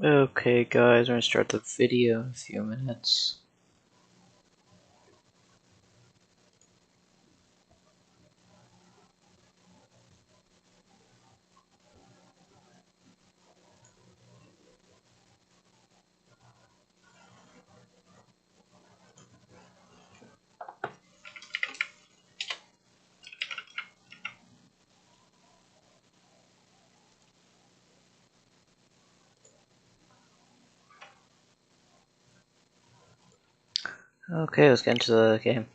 Okay guys, we're gonna start the video in a few minutes. Okay, let's get into the game.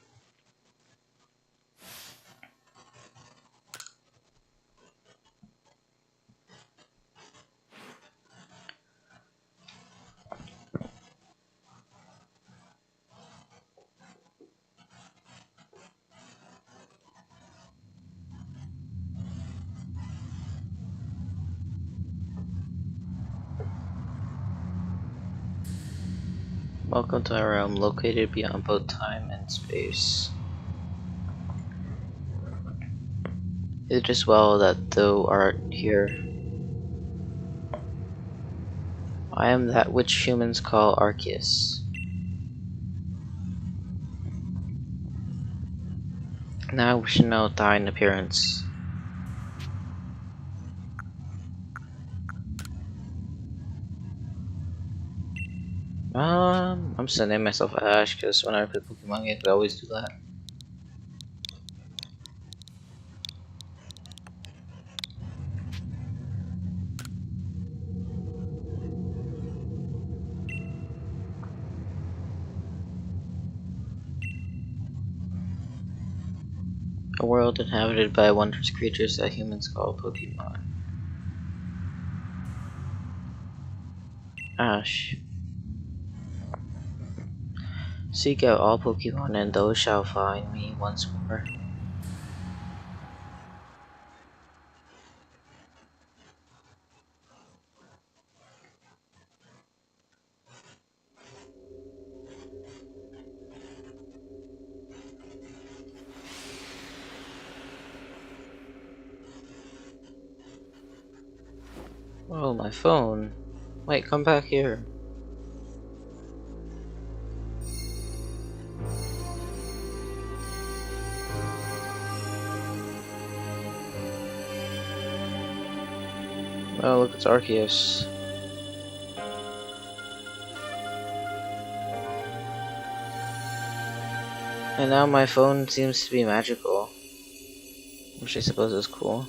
Welcome to our realm located beyond both time and space. It is well that thou art here. I am that which humans call Arceus. Now we should know thine appearance. I'm just gonna name myself Ash because when I play Pokemon games I always do that. A world inhabited by wondrous creatures that humans call Pokemon. Ash. Seek out all Pokemon and those shall find me once more. Oh, my phone. Wait, come back here. Oh, look, it's Arceus. And now my phone seems to be magical, which I suppose is cool.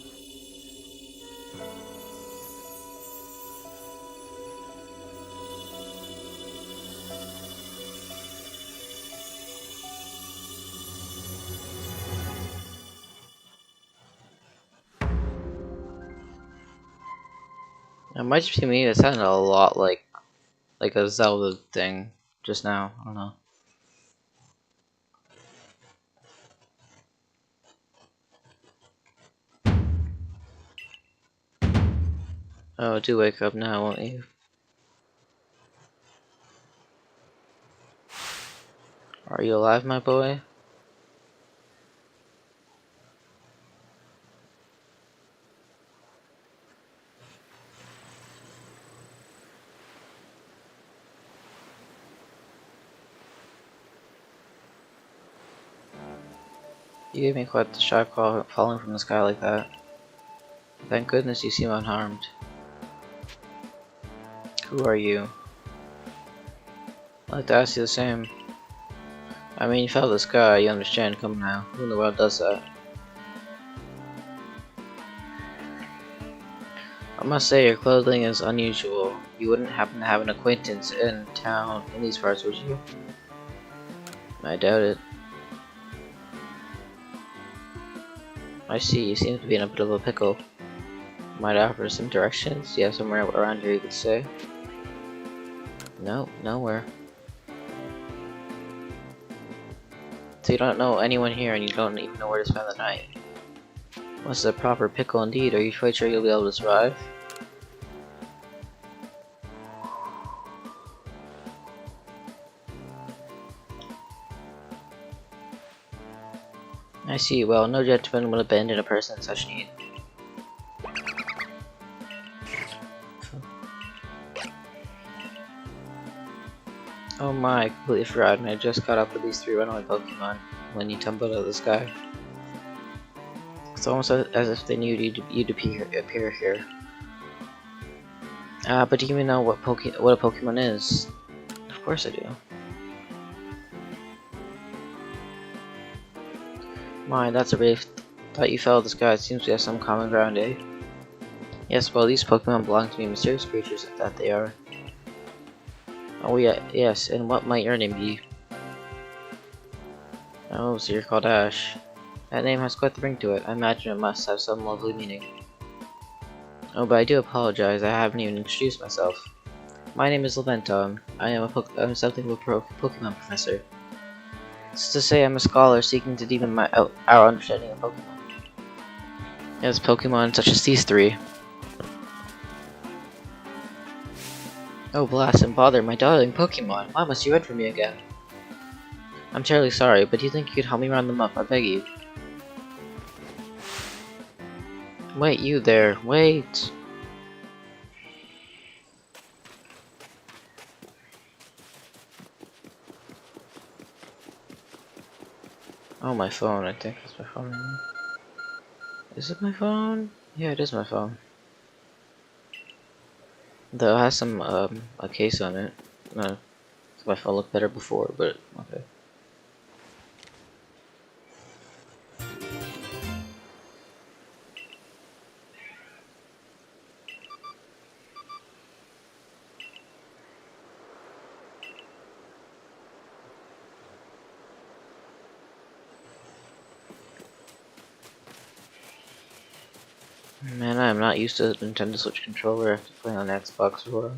It might just be me, it sounded a lot like a Zelda thing just now. I don't know. Oh, do wake up now, won't you? Are you alive, my boy? You gave me quite the shock falling from the sky like that. Thank goodness you seem unharmed. Who are you? I'd like to ask you the same. I mean, you fell out of the sky, you understand, come now. Who in the world does that? I must say, your clothing is unusual. You wouldn't happen to have an acquaintance in town in these parts, would you? I doubt it. I see, you seem to be in a bit of a pickle. Might I offer some directions? Do you have somewhere around here you could stay? No, nowhere. So you don't know anyone here and you don't even know where to spend the night. What's a proper pickle indeed? Are you quite sure you'll be able to survive? I see. Well, no gentleman would abandon a person in such need. Oh my, I completely forgot, and I just caught up with these 3 runaway Pokemon when you tumbled out of the sky. It's almost as if they knew you'd appear here. But do you even know what a Pokemon is? Of course I do. My, that's a relief. Thought you fell out of the sky. It seems we have some common ground, eh? Yes, well, these Pokemon belong to me, mysterious creatures that they are. Oh yeah, yes, and what might your name be? Oh, so you're called Ash. That name has quite the ring to it. I imagine it must have some lovely meaning. Oh, but I do apologize, I haven't even introduced myself. My name is Lavento. I am something of a Pokemon professor. It's to say I'm a scholar seeking to deepen our understanding of Pokemon. Yes, Pokemon such as these 3. Oh blast and bother, my darling Pokemon, why must you run from me again? I'm terribly sorry, but do you think you could help me round them up, I beg you? Wait, you there, wait! Oh, my phone, I think that's my phone. Is it my phone? Yeah, it is my phone. Though it has some, a case on it. No, my phone looked better before, but okay. Man, I am not used to the Nintendo Switch controller after playing on Xbox for a while.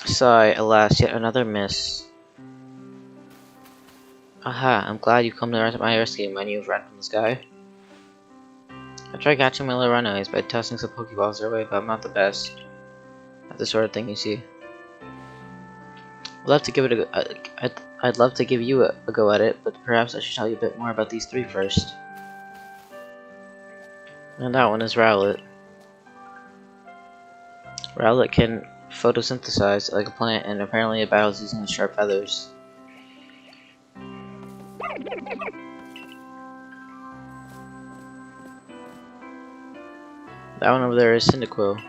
Sigh, alas, yet another miss. Aha, I'm glad you come to my rescue when you've ran from the sky. I tried catching my little runaways by tossing some Pokeballs their way, but I'm not the best at this sort of thing, you see. I'd love to give it I'd love to give you a go at it, but perhaps I should tell you a bit more about these 3 first. And that one is Rowlet. Rowlet can photosynthesize like a plant, and apparently it battles using its sharp feathers. That one over there is Cyndaquil.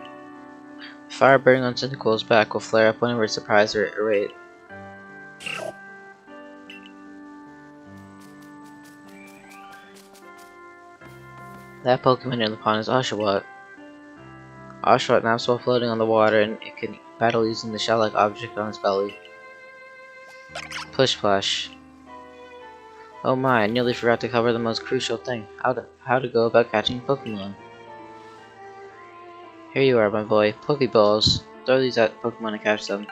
The fire burning on Cyndaquil's back will flare up whenever it's surprised or irate. That Pokemon near the pond is Oshawott. Oshawott naps while floating on the water, and it can battle using the shell-like object on its belly. Push Splash. Oh my, I nearly forgot to cover the most crucial thing. How to go about catching Pokemon. Here you are, my boy. Pokeballs. Throw these at Pokemon and catch them.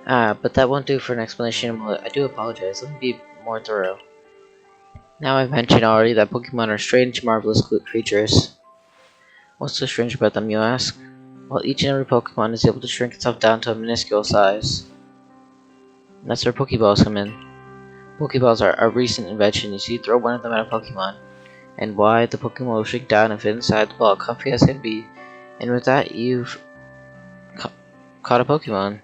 But that won't do for an explanation. I do apologize. Let me be more thorough. Now I've mentioned already that Pokemon are strange, marvelous creatures. What's so strange about them, you ask? Well, each and every Pokemon is able to shrink itself down to a minuscule size. And that's where Pokeballs come in. Pokeballs are a recent invention. You see, throw one of them at a Pokemon, and why, the Pokemon will shrink down and fit inside the ball, comfy as can be. And with that, you've caught a Pokemon.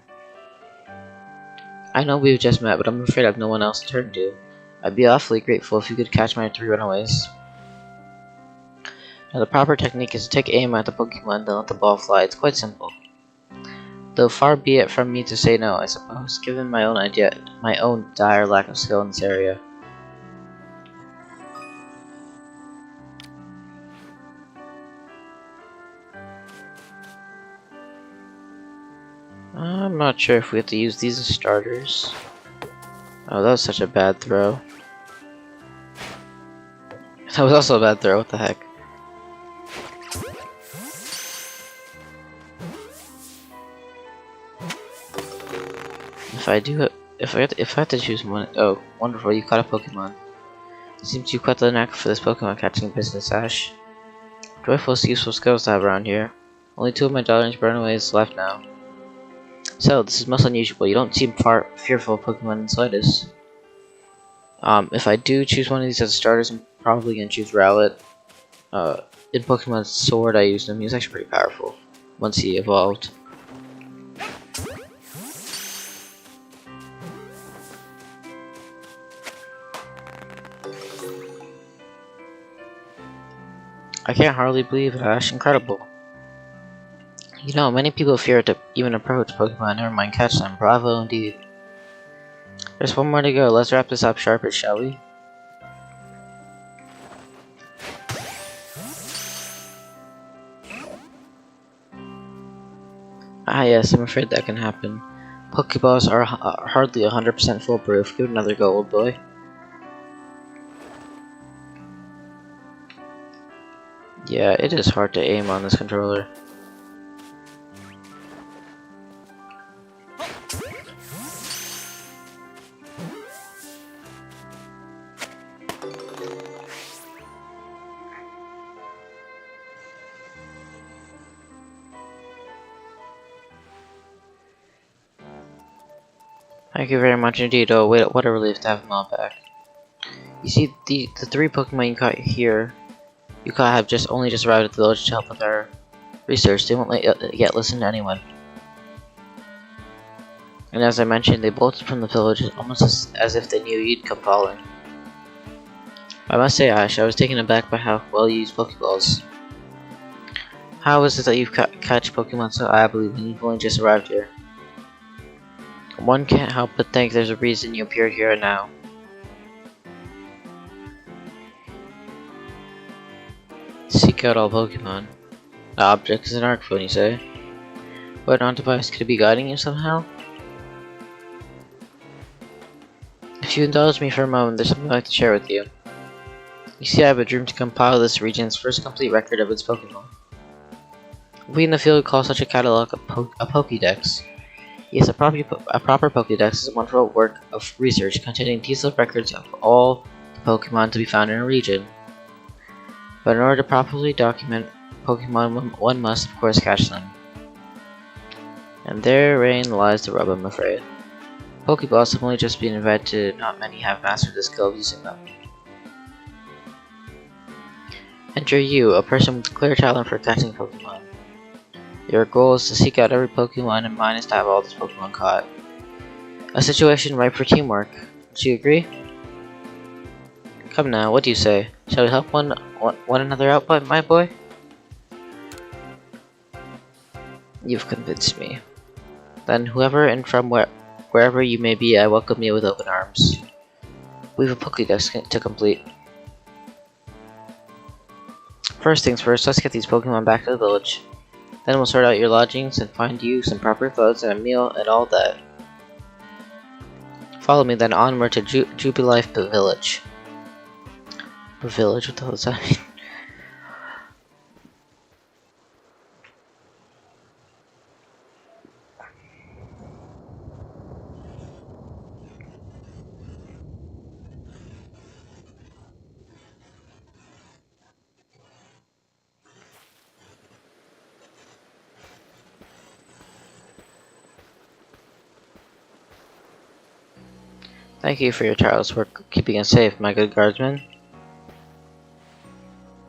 I know we've just met, but I'm afraid I've no one else to turn to. I'd be awfully grateful if you could catch my 3 runaways. Now the proper technique is to take aim at the Pokemon, then let the ball fly. It's quite simple. Though far be it from me to say no, I suppose, given my own dire lack of skill in this area. I'm not sure if we have to use these as starters. Oh, that was such a bad throw. That was also a bad throw, what the heck. If I had to choose one, oh, wonderful, you caught a Pokemon. It seems you quite the knack for this Pokemon catching business, Ash. Joyful useful skills to have around here. Only 2 of my darlings runaways left now. So, this is most unusual. You don't seem fearful of Pokemon in the slightest. If I do choose one of these as starters, I'm probably gonna choose Rowlet. in Pokemon Sword I used him. He was actually pretty powerful once he evolved. I can't hardly believe it, Ash. Incredible. You know, many people fear to even approach Pokemon, never mind catch them. Bravo indeed. There's one more to go. Let's wrap this up sharpish, shall we? Ah yes, I'm afraid that can happen. Pokeballs are hardly 100% foolproof. Give it another go, old boy. Yeah, it is hard to aim on this controller. Thank you very much indeed. Oh, wait, what a relief to have them all back. You see, the 3 Pokemon you caught here, you caught have only just arrived at the village to help with our research. They won't yet listen to anyone. And as I mentioned, they bolted from the village almost as if they knew you'd come following. I must say, Ash, I was taken aback by how well you use Pokeballs. How is it that you've catch Pokemon so ably when you've only just arrived here? One can't help but think there's a reason you appeared here now. Seek out all Pokemon. The object is an Arc phone, you say? What non-device could it be guiding you somehow? If you indulge me for a moment, there's something I'd like to share with you. You see, I have a dream to compile this region's first complete record of its Pokemon. We in the field call such a catalog a Pokédex. Yes, a proper Pokédex is a wonderful work of research containing detailed records of all the Pokemon to be found in a region. But in order to properly document Pokemon, one must, of course, catch them. And therein lies the rub, I'm afraid. Pokeballs have only just been invented, not many have mastered the skill of using them. Enter you, a person with clear talent for catching Pokemon. Your goal is to seek out every Pokemon, and mine is to have all these Pokemon caught. A situation ripe for teamwork. Do you agree? Come now, what do you say? Shall we help one another out, my boy? You've convinced me. Then whoever and from wherever you may be, I welcome you with open arms. We have a Pokédex to complete. First things first, let's get these Pokemon back to the village. Then we'll sort out your lodgings and find you some proper clothes and a meal and all that. Follow me then onward to Jubilife Village. Village? What the hell does that mean? Thank you for your tireless work keeping us safe, my good guardsman.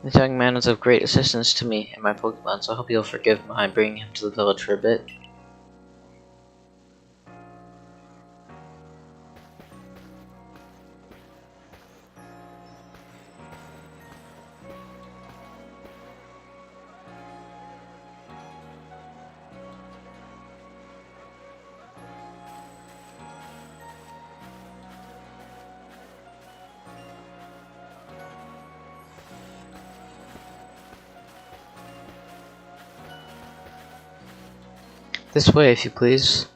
This young man was of great assistance to me and my Pokemon, so I hope you'll forgive my bringing him to the village for a bit. This way, if you please.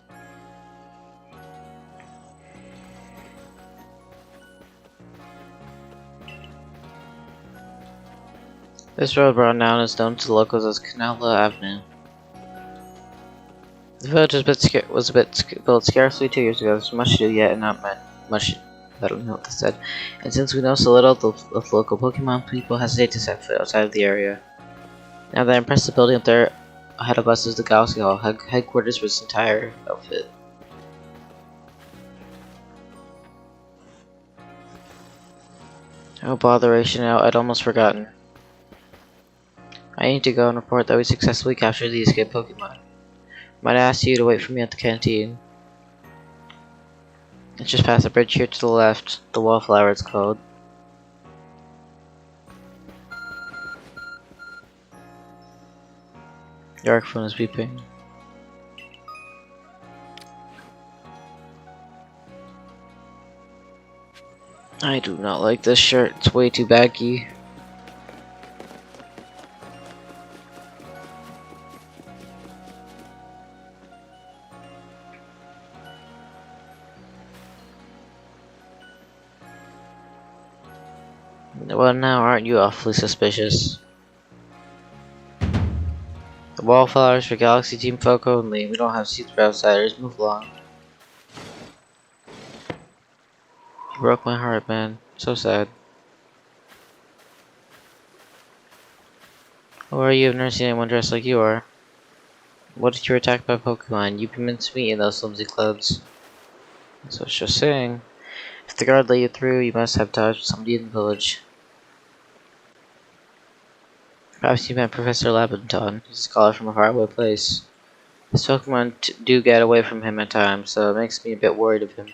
This road brought now is known to the locals as Canala Avenue. The village was built scarcely 2 years ago. There's much to do yet, and not much. I don't know what this said. And since we know so little of local Pokemon, people hesitate to set foot outside of the area. Now that impressive building up there ahead of us is the Galaxy Hall, headquarters for this entire outfit. Oh botheration, I'd almost forgotten. I need to go and report that we successfully captured the escaped Pokemon. Might I ask you to wait for me at the canteen? It's just past the bridge here to the left. The Wallflower it's called. Your arc phone is beeping. I do not like this shirt. It's way too baggy. Well, now aren't you awfully suspicious? The Wallflowers for Galaxy Team folk only. We don't have seats for outsiders. Move along. You broke my heart, man. So sad. Who are you? I've never seen anyone dressed like you are. What if you were attacked by Pokemon? You'd be mincemeat in those flimsy clothes. So it's just saying. If the guard let you through, you must have touched somebody in the village. Perhaps you met Professor Labenton. He's a scholar from a faraway place. His Pokemon do get away from him at times, so it makes me a bit worried of him.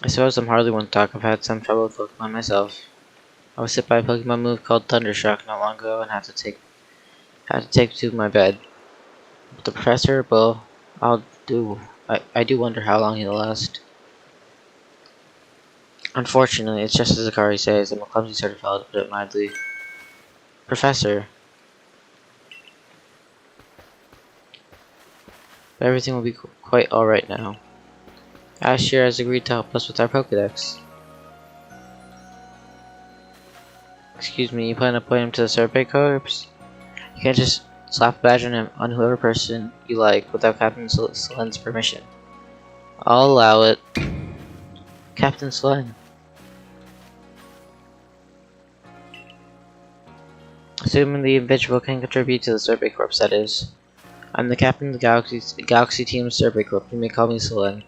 I suppose I'm hardly one to talk. I've had some trouble with Pokemon myself. I was hit by a Pokemon move called Thundershock not long ago and had to take to my bed. But the professor, well, I do wonder how long he'll last. Unfortunately, it's just as Akari says. I'm a clumsy sort of fellow, to put it mildly. Professor. But everything will be quite alright now. Ashir has agreed to help us with our Pokedex. Excuse me, you plan to point him to the Survey Corps? You can't just slap a badge on him on whoever person you like without Captain Slen's permission. I'll allow it. Captain Slen. Assuming the individual can contribute to the Survey Corps, that is. I'm the captain of the Galaxy Team Survey Corps. You may call me Selen.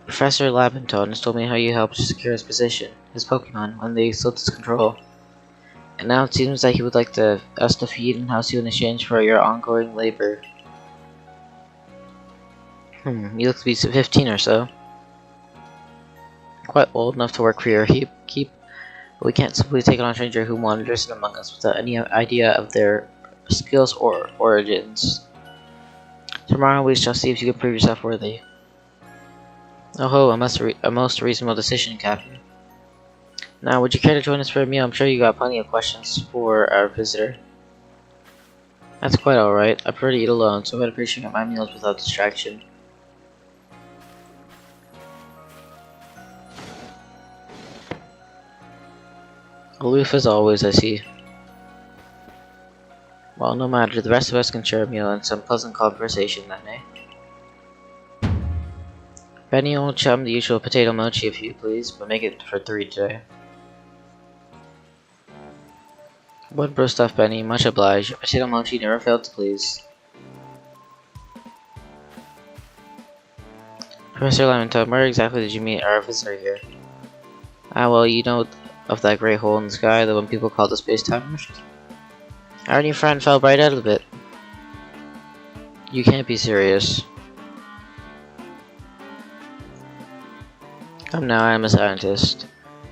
Professor Labenton has told me how you helped secure his position, his Pokemon, when they slipped his control. And now it seems that he would like us to feed and house you in exchange for your ongoing labor. You look to be 15 or so. Quite old enough to work for your keep, but we can't simply take on a stranger who wanders in among us without any idea of their skills or origins. Tomorrow we shall see if you can prove yourself worthy. Oh ho, a most reasonable decision, Captain. Now, would you care to join us for a meal? I'm sure you got plenty of questions for our visitor. That's quite alright. I prefer to eat alone, so I'd appreciate my meals without distraction. Aloof as always, I see. Well, no matter, the rest of us can share a meal and some pleasant conversation then, eh? Benny, old chum, the usual potato mochi if you please, but make it for 3 today. One bro stuff, Benny, much obliged. Your potato mochi never failed to please. Professor Labenton, where exactly did you meet our visitor here? Ah, well, you know of that great hole in the sky, the one people call the space-time rift? Our new friend fell right out of it. You can't be serious. Come now, I am a scientist.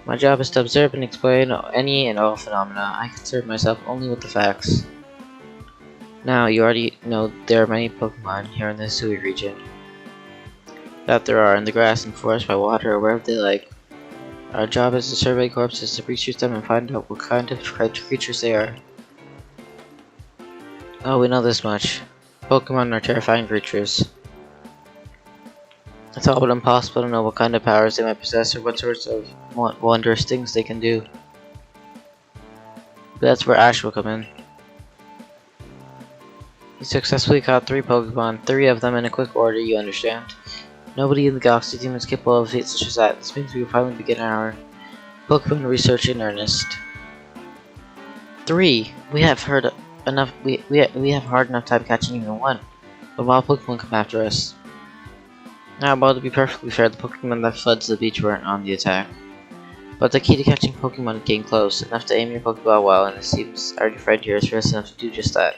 My job is to observe and explain any and all phenomena. I concern myself only with the facts. Now, you already know there are many Pokemon here in the Sui region. That there are in the grass and forest, by water, or wherever they like. Our job as the Survey Corps is to research them and find out what kind of creatures they are. Oh, we know this much. Pokemon are terrifying creatures. It's all but impossible to know what kind of powers they might possess or what sorts of wondrous things they can do. But that's where Ash will come in. He successfully caught 3 Pokemon, 3 of them in a quick order, you understand. Nobody in the Galaxy Team is capable of a feat such as that. This means we will finally begin our Pokemon research in earnest. 3! We have heard enough. We have hard enough time catching even 1. But wild Pokemon come after us. Now, while to be perfectly fair, the Pokemon that fled to the beach weren't on the attack. But the key to catching Pokemon is getting close, enough to aim your Pokeball well, and it seems our friend here is fast enough to do just that.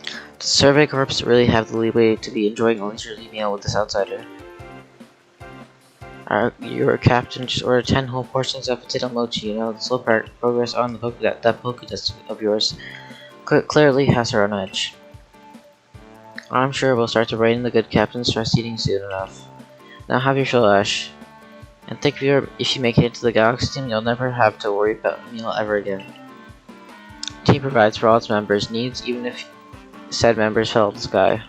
Does the Survey Corps really have the leeway to be enjoying a leisurely meal with this outsider? Your captain just ordered 10 whole portions of potato mochi. You know, the slow progress on the that Pokédex of yours clearly has her on edge. I'm sure we'll start to rein the good captain starts eating soon enough. Now have your fill, Ash. And think if you make it into the Galaxy team, you'll never have to worry about a meal ever again. The team provides for all its members' needs, even if said members fell out of the sky.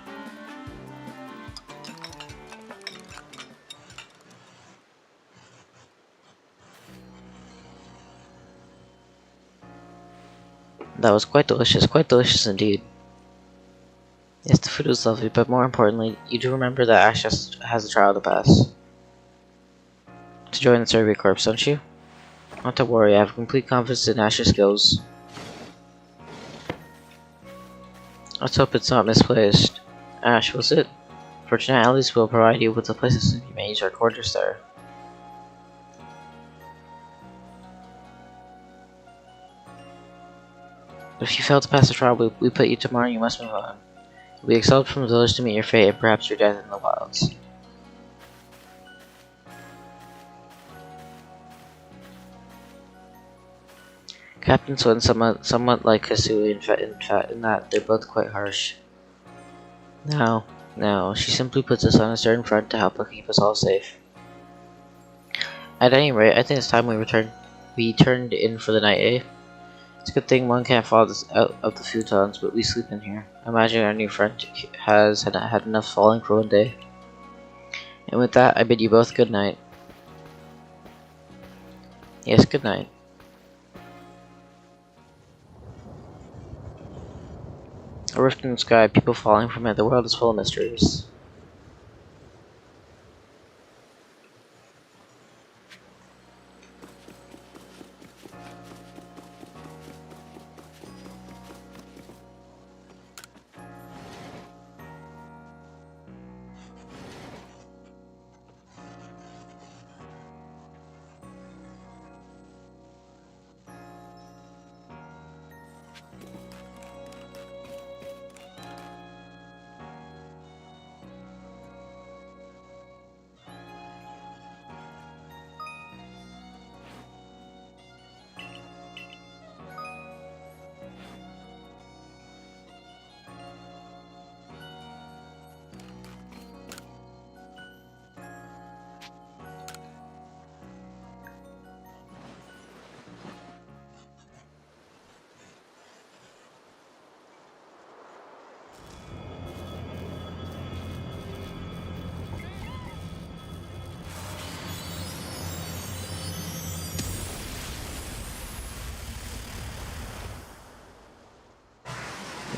That was quite delicious indeed. Yes, the food was lovely, but more importantly, you do remember that Ash has a trial to pass. To join the Survey Corps, don't you? Not to worry, I have complete confidence in Ash's skills. Let's hope it's not misplaced. Ash, was it? Fortunate Alice will provide you with a place to sleep. You may use our quarters there. If you fail to pass the trial, we put you tomorrow. You must move on. You'll be expelled from the village to meet your fate, and perhaps your death in the wilds. Captain Swin's somewhat like Kasui in that they're both quite harsh. No, she simply puts us on a certain front to help keep us all safe. At any rate, I think it's time we turned in for the night, eh? It's a good thing one can't fall out of the futons, but we sleep in here. I imagine our new friend has had enough falling for one day. And with that, I bid you both good night. Yes, good night. A rift in the sky, people falling from it, the world is full of mysteries.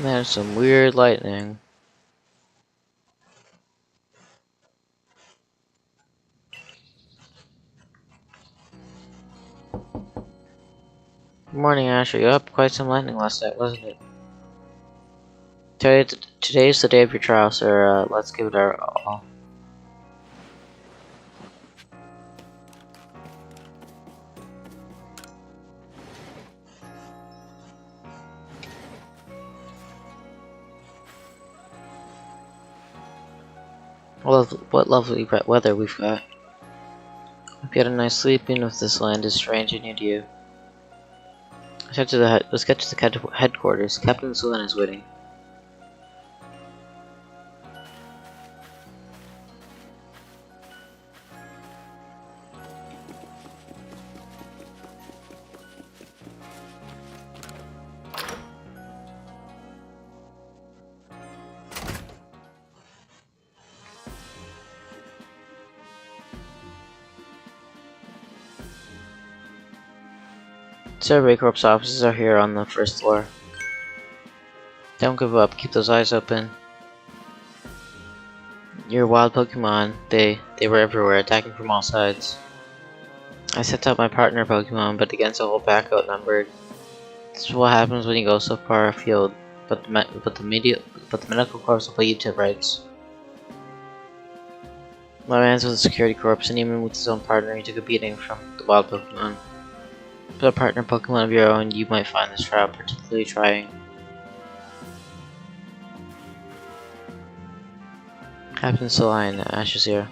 There's some weird lightning. Good morning, Ash. Are you up? Quite some lightning last night, wasn't it? Today's the day of your trial, sir. Let's give it our all. Well, what lovely weather we've got. Hope you had a nice sleep, even if this land is strange and new to you. Let's get to the headquarters. Captain Sulin is waiting. Survey Corps offices are here on the first floor. Don't give up, keep those eyes open. Your wild Pokemon, they were everywhere, attacking from all sides. I sent out my partner Pokemon, but against a whole pack outnumbered. This is what happens when you go so far afield, but the medical corps will put you to rights. My man's was a security corpse, and even with his own partner, he took a beating from the wild Pokemon. With a partner Pokemon of your own, you might find this trial particularly trying. Captain Saline, Ash is here.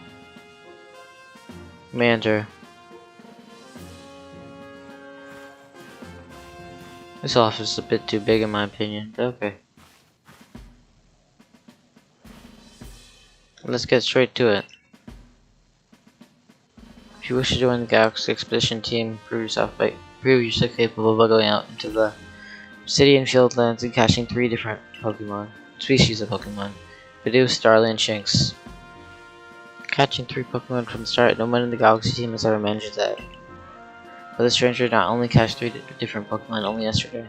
Commander. This office is a bit too big in my opinion, but okay. Let's get straight to it. If you wish to join the Galaxy Expedition team, prove yourself capable of going out into the Obsidian Fieldlands and catching 3 different species of Pokemon. Bidoof, Starly, and Shinx. Catching 3 Pokemon from the start, no one in the Galaxy team has ever managed that. But the stranger not only catched 3 different Pokemon only yesterday.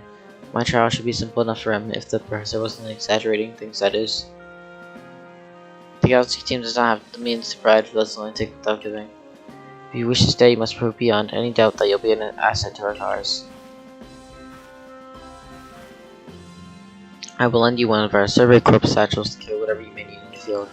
My trial should be simple enough for him if the professor wasn't exaggerating things, that is. The Galaxy team does not have the means to provide for those only take without giving. If you wish to stay, you must prove beyond any doubt that you'll be an asset to our cause. I will lend you one of our Survey Corps satchels to carry whatever you may need in the field.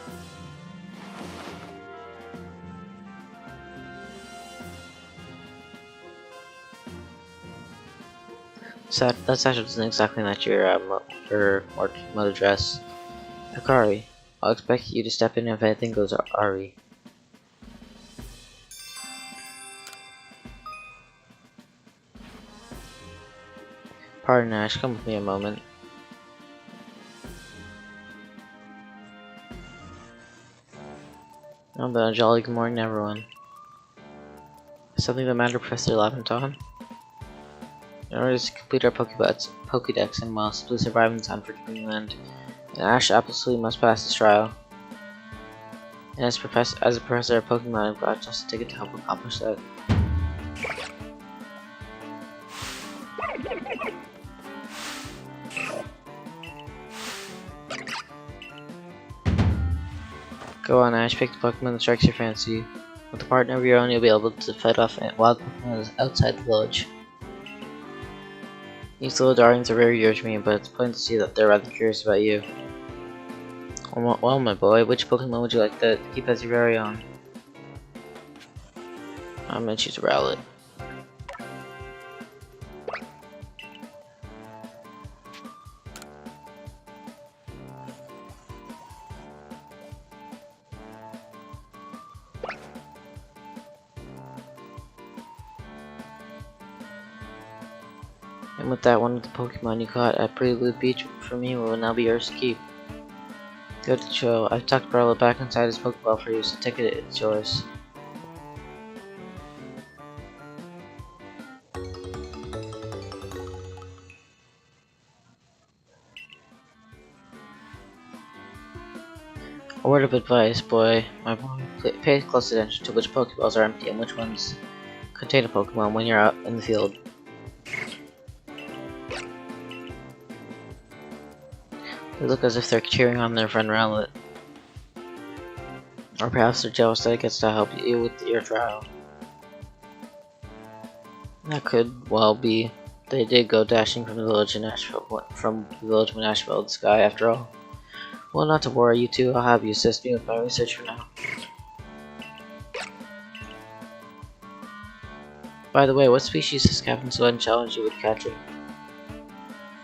That satchel doesn't exactly match your mode address. Akari, I'll expect you to step in if anything goes Ari. Pardon, Ash, come with me a moment. Oh, but a jolly good morning, everyone. Is something the matter, Professor Laventon? In order to complete our Pokédex and while simply surviving the time for Dreamland, and Ash absolutely must pass this trial. And as a professor of Pokemon, I've got just a ticket to help accomplish that. Go on, Ash, pick the Pokemon that strikes your fancy. With a partner of your own, you'll be able to fight off wild Pokemon outside the village. These little darlings are very dear to me, but it's plain to see that they're rather curious about you. Well, my boy, which Pokemon would you like to keep as your very own? I'm gonna choose Rowlet. And with that, one of the Pokemon you caught at Prelude Beach for me will now be yours to keep. Good to show. I've tucked Rowlet back inside his Pokeball for you, so take it, it's yours. A word of advice, my boy. Pay close attention to which Pokeballs are empty and which ones contain a Pokemon when you're out in the field. They look as if they're cheering on their friend Rowlet. Or perhaps they're jealous that it gets to help you with your trial. That could well be. They did go dashing from the village when Ash fell the sky after all. Well, not to worry, you two. I'll have you assist me with my research for now. By the way, what species has Captain Sweat challenged you with catching?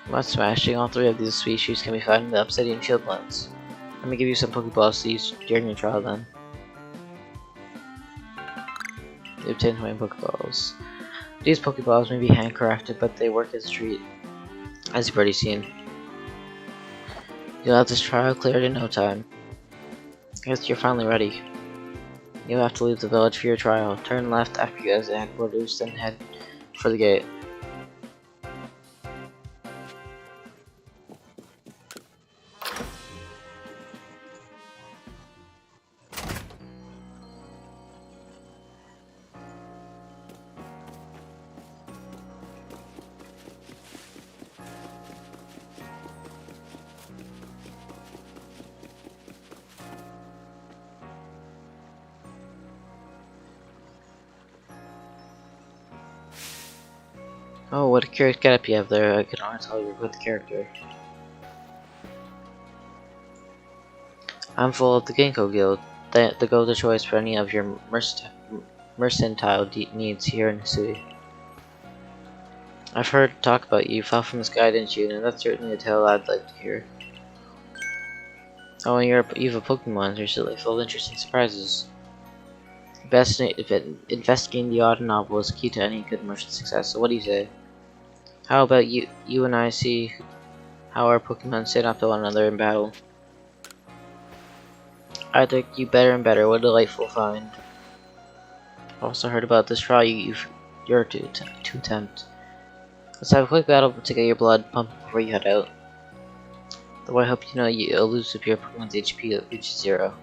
Not smashing. All 3 of these species can be found in the Obsidian Fieldlands. Let me give you some Pokeballs to use during your trial then. You obtain 20 Pokeballs. These Pokeballs may be handcrafted, but they work as a treat, as you've already seen. You'll have this trial cleared in no time. I guess you're finally ready. You'll have to leave the village for your trial. Turn left after you exit headquarters, then head for the gate. Oh, what a curious getup you have there. I can already tell you're a good character. I'm full of the Ginkgo Guild. the go-to choice for any of your mercantile needs here in Hisui. I've heard talk about you. You fell from the sky, didn't you? And that's certainly a tale I'd like to hear. Oh, and you have a Pokemon recently, full of interesting surprises. Investigating the odd novel is key to any good merchant success. So what do you say? How about you and I see how our Pokemon stand up to one another in battle? I think you better and better. What a delightful find. I've also heard about this trial you're to attempt. Let's have a quick battle to get your blood pumping before you head out. Though I hope you know you'll lose if your Pokemon's HP reaches 0.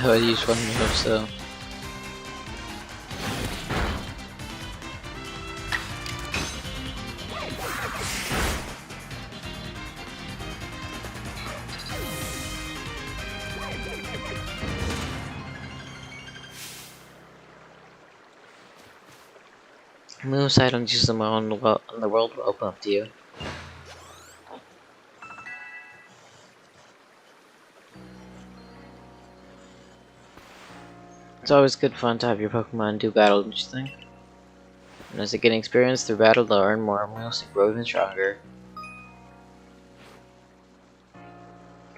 I use one move, so. Moves I don't use them on the world will open up to you. It's always good fun to have your Pokemon do battle, don't you think? And as they gain experience through battle, they'll earn more moves and grow even stronger.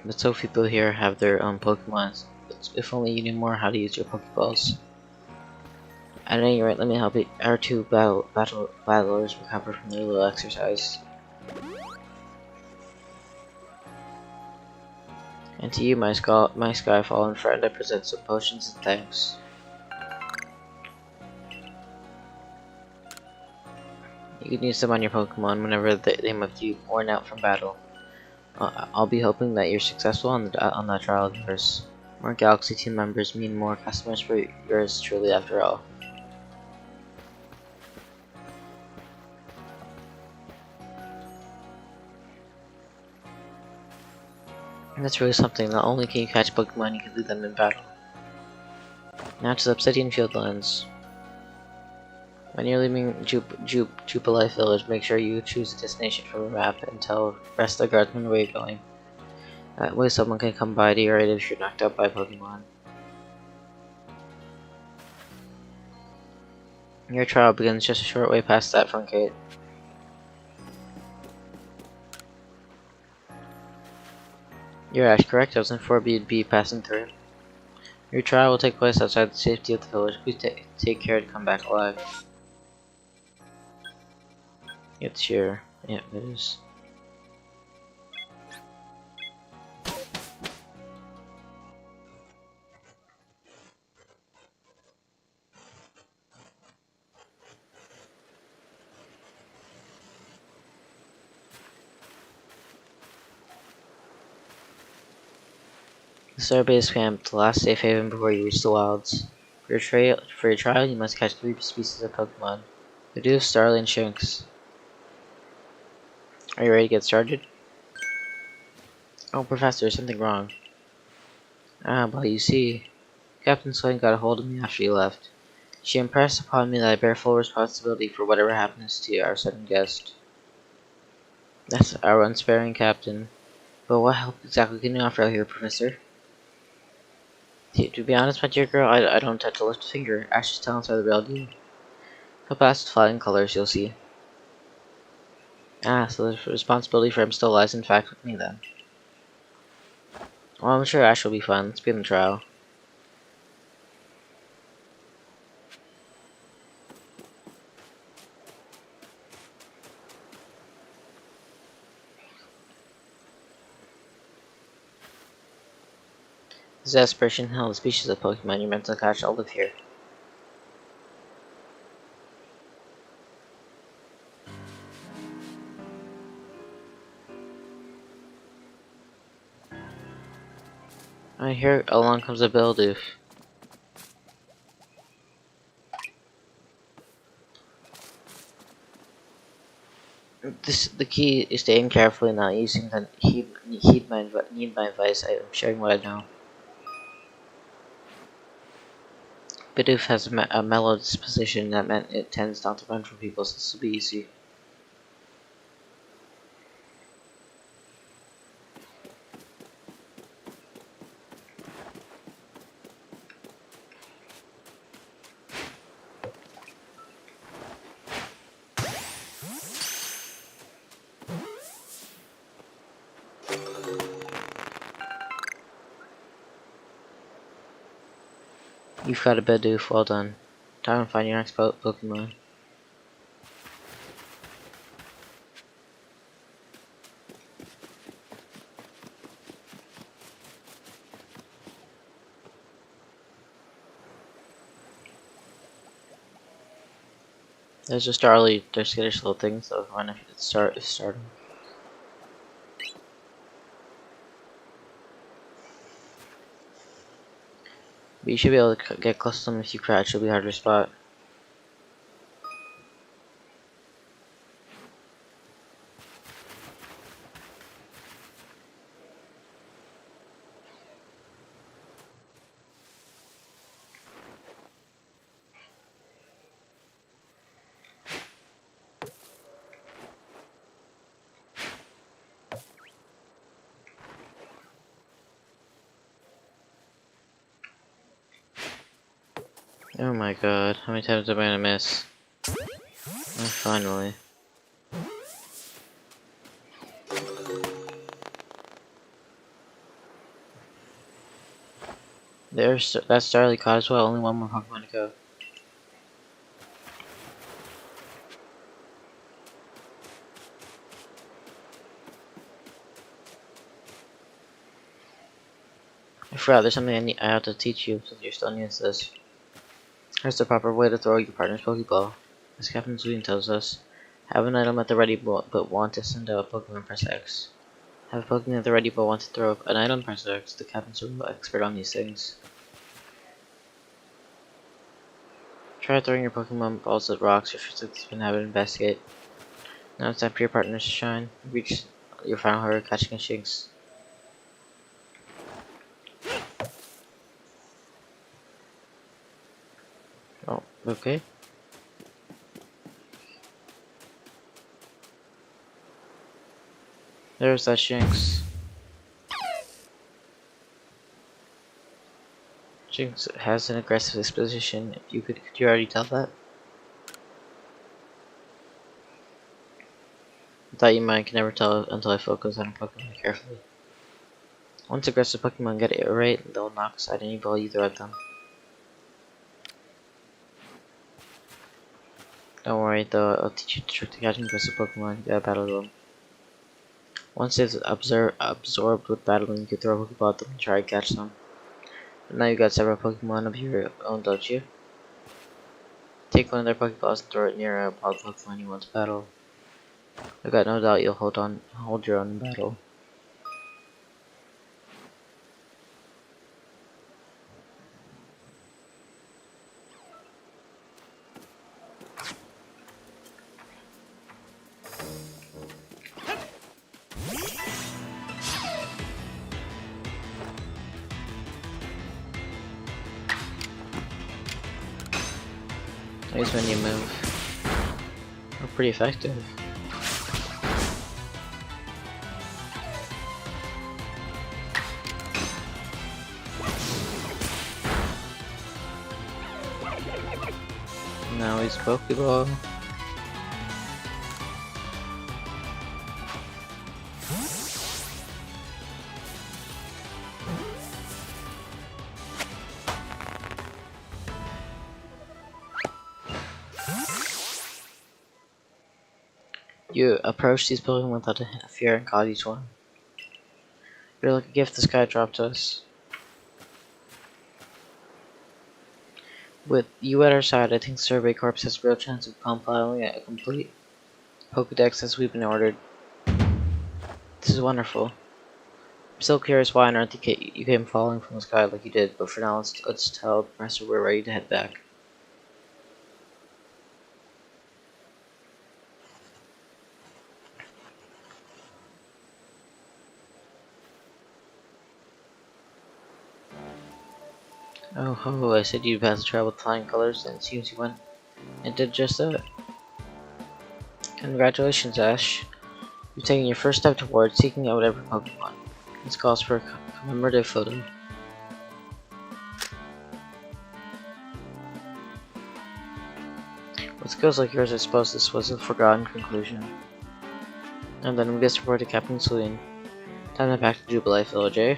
But so few people here have their own Pokemon. If only you knew more how to use your Pokeballs. At any rate, let me help our two battlers recover from their little exercise. And to you, my Skyfallen friend, I present some potions and thanks. You can use them on your Pokemon whenever they might be worn out from battle. I'll be hoping that you're successful on that trial of yours. More Galaxy team members mean more customers for yours truly, after all. And that's really something. Not only can you catch Pokemon, you can lead them in battle. Now to the Obsidian Fieldlands. When you're leaving Jubilife Village, make sure you choose a destination from the map and tell the rest of the guardsmen where you're going. That way someone can come by to your aid if you're knocked out by Pokemon. Your trial begins just a short way past that front gate. You're Ash, correct? I was informed you'd be passing through. Your trial will take place outside the safety of the village. Please take care to come back alive. It's here. Yeah, it is. The Starbase Camp, the last safe haven before you reach the wilds. For your trial, you must catch 3 species of Pokemon: Bidoof, Starly, and Shinx. Are you ready to get started? Oh, Professor, there's something wrong. Ah, well, you see, Captain Swain got a hold of me after you left. She impressed upon me that I bear full responsibility for whatever happens to our sudden guest. That's our unsparing captain. But what help exactly can you offer out here, Professor? To be honest, my dear girl, I don't intend to lift a finger. Ash's talents are the real deal. He'll pass with flying colors, you'll see. Ah, so the responsibility for him still lies in fact with me then. Well, I'm sure Ash will be fun. Let's begin the trial. This is Aspiration Hill, the species of Pokemon you're meant to catch all live here. And here along comes a Bidoof. The key is to aim carefully, not using the need my advice. I'm sharing what I know. Bidoof has a mellow disposition that meant it tends not to run from people, so this will be easy. You've got a Bidoof, well done. Time to find your next Pokemon. There's just early, they're skittish little things that run if you start them. But you should be able to get close to them if you crouch, it'll be harder to spot. Oh my god, how many times am I gonna miss? Oh, finally. That's Starly caught as well, only one more Pokemon to go. I forgot, there's something I have to teach you since you're still new to this. Here's the proper way to throw your partner's Pokeball. As Captain Sweden tells us, have an item at the ready but want to send out a Pokemon, press X. Have a Pokemon at the ready but want to throw an item, press X. The Captain's a expert on these things. Try throwing your Pokemon balls at rocks or physics and have it investigate. Now it's time for your partners to shine. Reach your final hurdle, catching a Shinx. Oh, okay. There's that Shinx. Shinx has an aggressive disposition. Could you already tell that? I thought you might, can never tell until I focus on a Pokemon carefully. Once aggressive Pokemon get it right, they'll knock aside any ball you throw at them. Don't worry though, I'll teach you the trick to catching aggressive Pokemon. You gotta battle them. Once it's absorbed with battling, you can throw a Pokeball at them and try to catch them. But now you got several Pokemon of your own, don't you? Take one of their Pokeballs and throw it near a wild Pokemon you want to battle. I got no doubt you'll hold your own in battle. Nice when you move. We're pretty effective. Now he's Pokeball. You approach these Pokemon without a fear and caught each one. You're like a gift the sky dropped to us. With you at our side, I think Survey Corps has a real chance of compiling a complete Pokedex as we've been ordered. This is wonderful. I'm still curious why on earth you came falling from the sky like you did, but for now let's tell the Professor we're ready to head back. Oh ho, I said you'd pass the trial with flying colors, and it seems you went and did just that. Congratulations, Ash. You've taken your first step towards seeking out every Pokemon. This calls for a commemorative photo. With skills like yours, I suppose this was a forgotten conclusion. And then we get report to Captain Celine. Time to back to Jubilee Village, eh?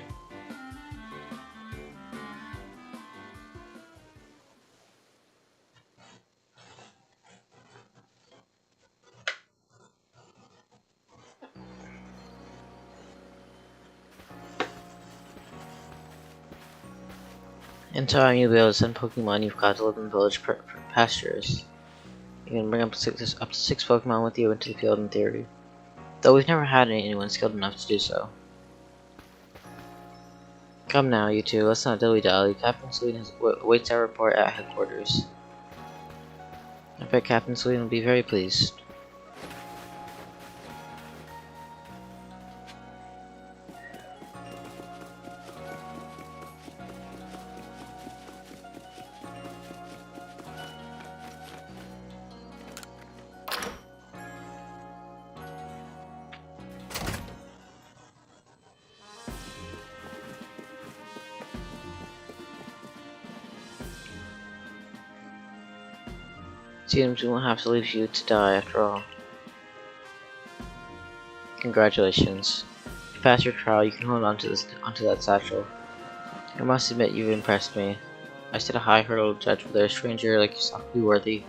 In time, you'll be able to send Pokemon you've caught to live in village pastures. You can bring up to six Pokemon with you into the field in theory. Though we've never had anyone skilled enough to do so. Come now, you two, let's not dilly-dally. Captain Celine awaits our report at headquarters. I bet Captain Celine will be very pleased. Seems we won't have to leave you to die after all. Congratulations. If you pass your trial, you can hold onto that satchel. I must admit you've impressed me. I set a high hurdle to judge whether a stranger like yourself would be worthy,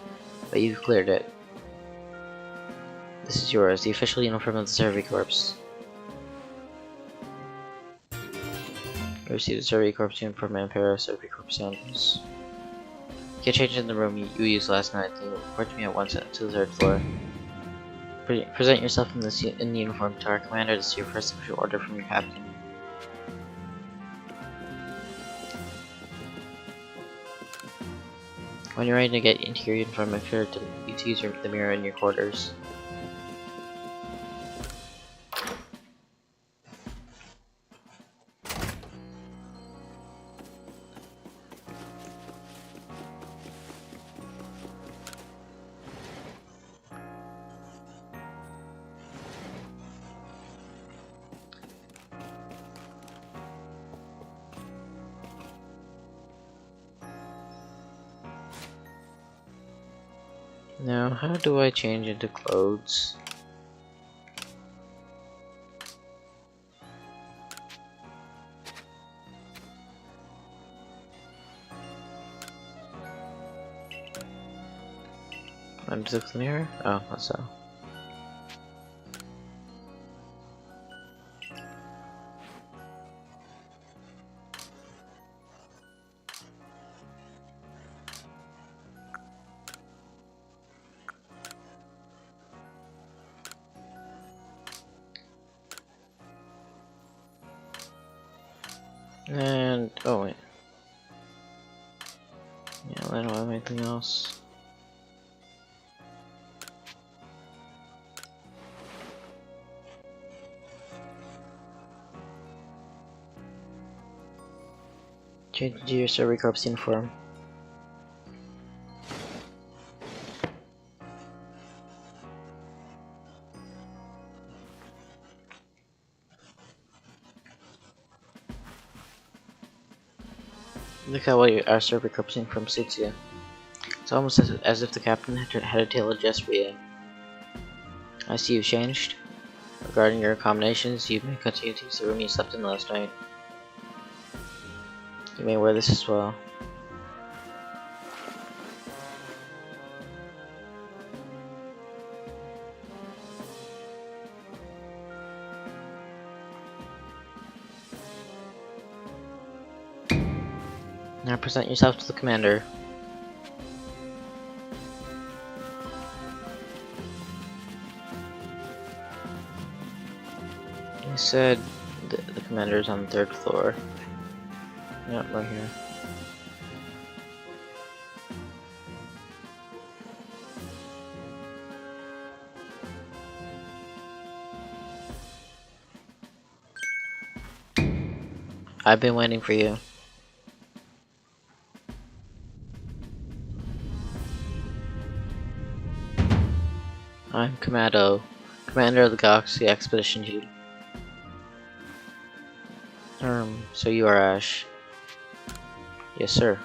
but you've cleared it. This is yours, the official uniform of the Survey Corps. You received the Survey Corps uniform and a pair of Survey Corps sandals. Get changed in the room you used last night, then report to me at once to the third floor. Present yourself in the uniform to our commander to see your first official order from your captain. When you're ready to get into your uniform, make sure to use the mirror in your quarters. Now, how do I change into clothes? I'm just looking here? Oh, that's so. And oh wait, yeah, I don't have anything else. Change into your Survey Corps uniform. Look how well our Survey Corps uniform suits you. It's almost as if the captain had a tailored just for you. I see you've changed. Regarding your accommodations, you may continue to use the room you slept in last night. You may wear this as well. Now present yourself to the commander. He said the commander is on the third floor. Yep, right here. I've been waiting for you. I'm Kamado, commander of the Galaxy Expedition Team. So you are Ash. Yes, sir.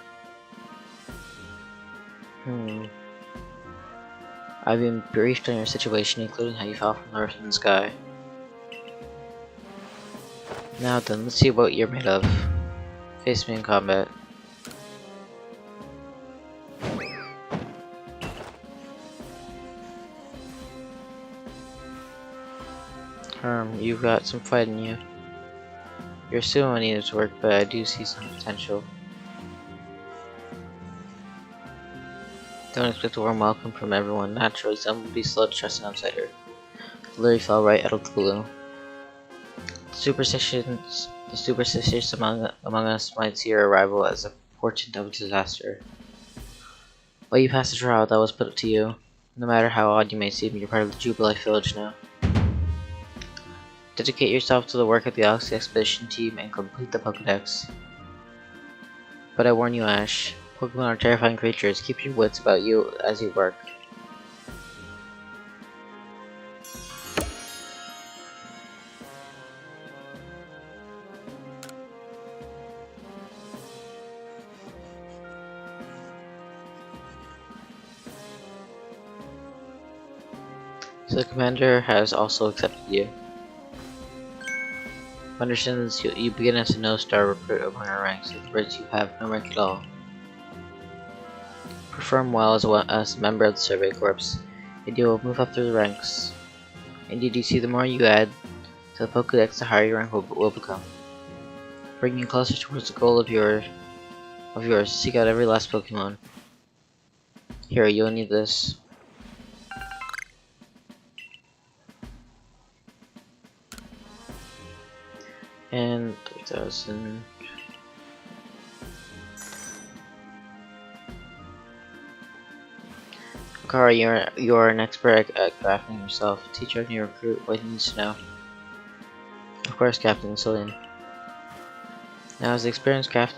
I've been briefed on your situation, including how you fell from the earth in the sky. Now then, let's see what you're made of. Face me in combat. You've got some fight in you. Your sumo needs work, but I do see some potential. Don't expect a warm welcome from everyone. Naturally, some will be slow to trust an outsider. Literally fell right out of the blue. The superstitious among us might see your arrival as a portent of disaster. But you passed the trial that was put to you. No matter how odd you may seem, you're part of the Jubilee village now. Dedicate yourself to the work of the Galaxy Expedition Team and complete the Pokédex. But I warn you, Ash, Pokemon are terrifying creatures. Keep your wits about you as you work. So the commander has also accepted you. Understand this, you begin as a no-star recruit among our ranks. In other words, you have no rank at all. Perform well as a member of the Survey Corps, and you will move up through the ranks. Indeed, you see, the more you add to the Pokédex, the higher your rank will become. Bringing you closer towards the goal of yours, seek out every last Pokemon. Here, you'll need this. And 3,000. Kara, you're an expert at crafting yourself. Teach our new recruit what he needs to know. Of course, Captain Cillian. Now, as the experienced craft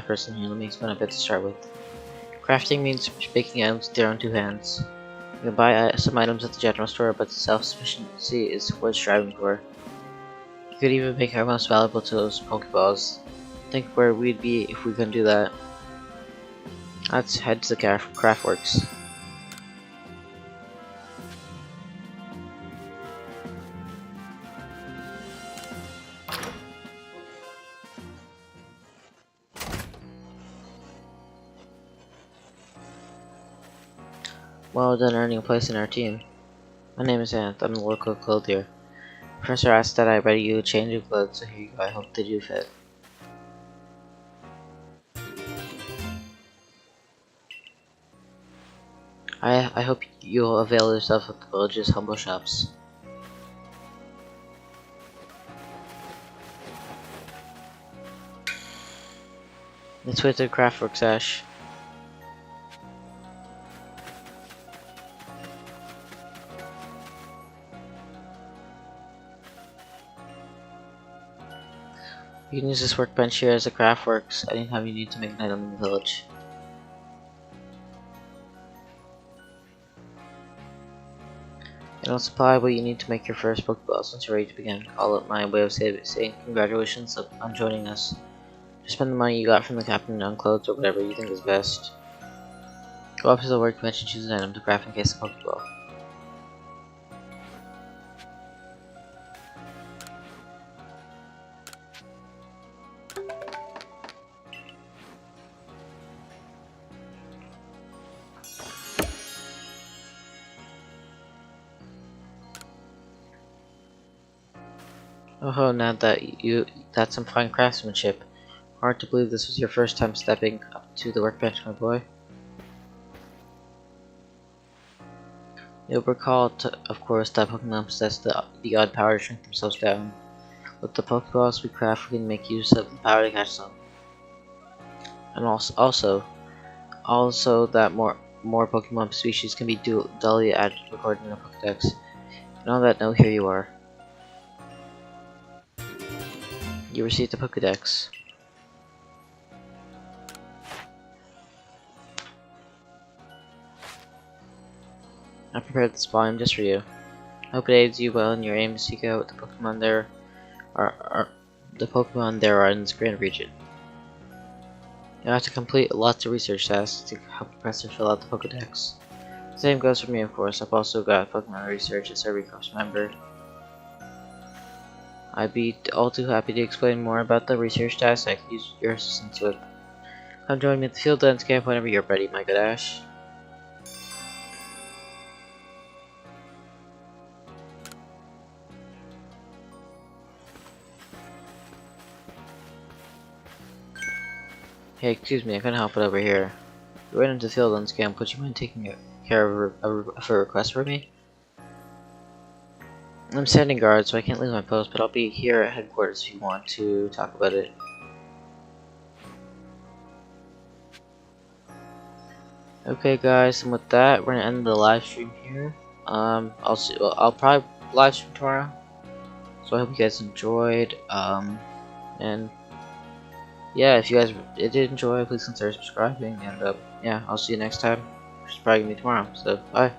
person here, let me explain a bit to start with. Crafting means making items with your own two hands. You can buy some items at the general store, but self-sufficiency is what you're striving for. You could even make our most valuable tools Pokeballs. Think where we'd be if we couldn't do that. Let's head to the Craftworks. Well done earning a place in our team. My name is Anth. I'm the local clothier. Professor asked that I ready you a change of clothes, so here you go. I hope they do fit. I hope you'll avail yourself of the village's humble shops. Let's wait to the Craftworks, Ash. You can use this workbench here as a Craftworks anytime you need to make an item in the village. It'll supply what you need to make your first Pokeballs. Once you're ready to begin, call it my way of saying congratulations on joining us. Just spend the money you got from the captain on clothes or whatever you think is best. Go up to the workbench and choose an item to craft in case of Pokeball. Oh, now that's some fine craftsmanship. Hard to believe this was your first time stepping up to the workbench, my boy. You'll recall, of course, that Pokemon possess the odd power to shrink themselves down. With the Pokeballs we craft, we can make use of the power to catch them. And also that more Pokemon species can be duly added according to the Pokedex. And on that note, here you are. You received the Pokedex. I prepared this volume just for you. I hope it aids you well in your aim to seek out the Pokemon there are in this grand region. You have to complete lots of research tasks to help the professor fill out the Pokedex. The same goes for me, of course. I've also got Pokemon research as a Recross member. I'd be all too happy to explain more about the research tasks I could use your assistance with. Come join me at the field dance camp whenever you're ready, my good Ash. Hey, excuse me, I couldn't help it over here. You went into the field dance camp, would you mind taking care of a request for me? I'm standing guard, so I can't leave my post, but I'll be here at headquarters if you want to talk about it. Okay, guys, and with that, we're gonna end the live stream here. I'll probably live stream tomorrow. So I hope you guys enjoyed. And yeah, if you guys did enjoy, please consider subscribing. And yeah, I'll see you next time, which is probably gonna be tomorrow. So bye.